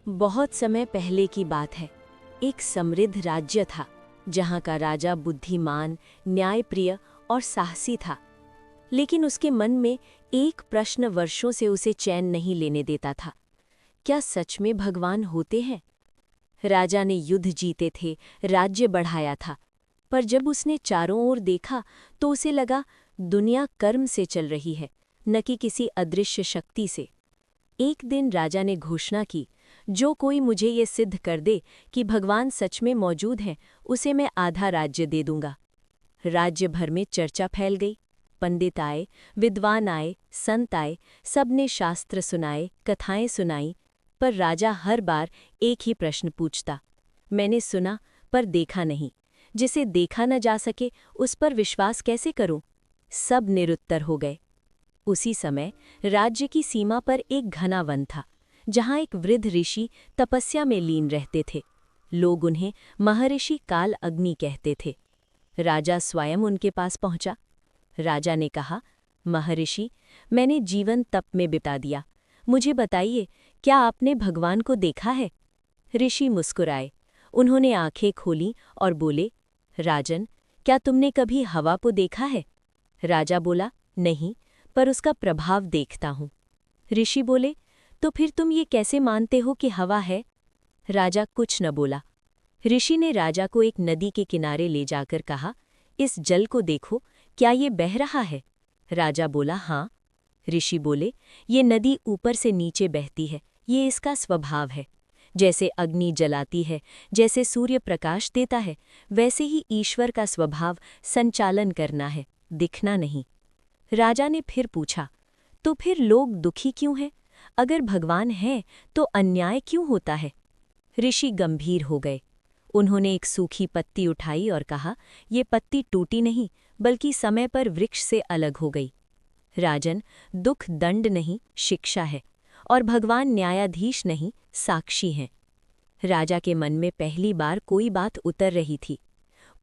बहुत समय पहले की बात है। एक समृद्ध राज्य था जहाँ का राजा बुद्धिमान, न्यायप्रिय और साहसी था। लेकिन उसके मन में एक प्रश्न वर्षों से उसे चैन नहीं लेने देता था। क्या सच में भगवान होते हैं? राजा ने युद्ध जीते थे, राज्य बढ़ाया था, पर जब उसने चारों ओर देखा तो उसे लगा दुनिया कर्म से चल रही है, न कि किसी अदृश्य शक्ति से। एक दिन राजा ने घोषणा की, जो कोई मुझे ये सिद्ध कर दे कि भगवान सच में मौजूद हैं, उसे मैं आधा राज्य दे दूंगा। राज्य भर में चर्चा फैल गई। पंडित आए, विद्वान आए, संत आए, सबने शास्त्र सुनाए, कथाएं सुनाई, पर राजा हर बार एक ही प्रश्न पूछता। मैंने सुना पर देखा नहीं। जिसे देखा न जा सके उस पर विश्वास कैसे करूं? सब निरुत्तर हो गए। उसी समय राज्य की सीमा पर एक घना वन था, जहाँ एक वृद्ध ऋषि तपस्या में लीन रहते थे। लोग उन्हें महर्षि काल अग्नि कहते थे। राजा स्वयं उनके पास पहुंचा। राजा ने कहा, महर्षि, मैंने जीवन तप में बिता दिया। मुझे बताइए, क्या आपने भगवान को देखा है? ऋषि मुस्कुराए। उन्होंने आंखें खोलीं और बोले, राजन, क्या तुमने कभी हवा को देखा है? राजा बोला, नहीं, पर उसका प्रभाव देखता हूँ। ऋषि बोले, तो फिर तुम ये कैसे मानते हो कि हवा है? राजा कुछ न बोला। ऋषि ने राजा को एक नदी के किनारे ले जाकर कहा, इस जल को देखो, क्या ये बह रहा है? राजा बोला, हाँ। ऋषि बोले, ये नदी ऊपर से नीचे बहती है, ये इसका स्वभाव है। जैसे अग्नि जलाती है, जैसे सूर्य प्रकाश देता है, वैसे ही ईश्वर का स्वभाव संचालन करना है, दिखना नहीं। राजा ने फिर पूछा, तो फिर लोग दुखी क्यों हैं? अगर भगवान है तो अन्याय क्यों होता है? ऋषि गंभीर हो गए। उन्होंने एक सूखी पत्ती उठाई और कहा, ये पत्ती टूटी नहीं, बल्कि समय पर वृक्ष से अलग हो गई। राजन, दुख दंड नहीं, शिक्षा है, और भगवान न्यायाधीश नहीं, साक्षी हैं। राजा के मन में पहली बार कोई बात उतर रही थी।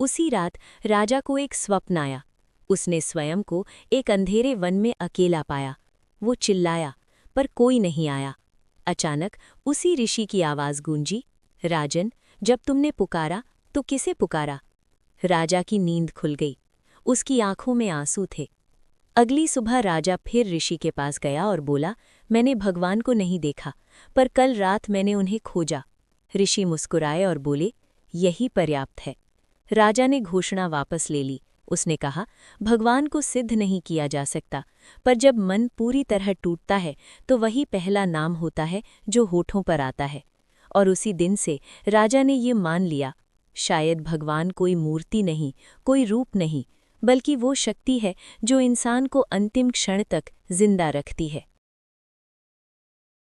उसी रात राजा को एक स्वप्न आया। उसने स्वयं को एक अंधेरे वन में अकेला पाया। वो चिल्लाया, पर कोई नहीं आया। अचानक उसी ऋषि की आवाज़ गूंजी, राजन, जब तुमने पुकारा तो किसे पुकारा? राजा की नींद खुल गई। उसकी आंखों में आंसू थे। अगली सुबह राजा फिर ऋषि के पास गया और बोला, मैंने भगवान को नहीं देखा, पर कल रात मैंने उन्हें खोजा। ऋषि मुस्कुराए और बोले, यही पर्याप्त है। राजा ने घोषणा वापस ले ली। उसने कहा, भगवान को सिद्ध नहीं किया जा सकता, पर जब मन पूरी तरह टूटता है तो वही पहला नाम होता है जो होठों पर आता है। और उसी दिन से राजा ने ये मान लिया, शायद भगवान कोई मूर्ति नहीं, कोई रूप नहीं, बल्कि वो शक्ति है जो इंसान को अंतिम क्षण तक जिंदा रखती है।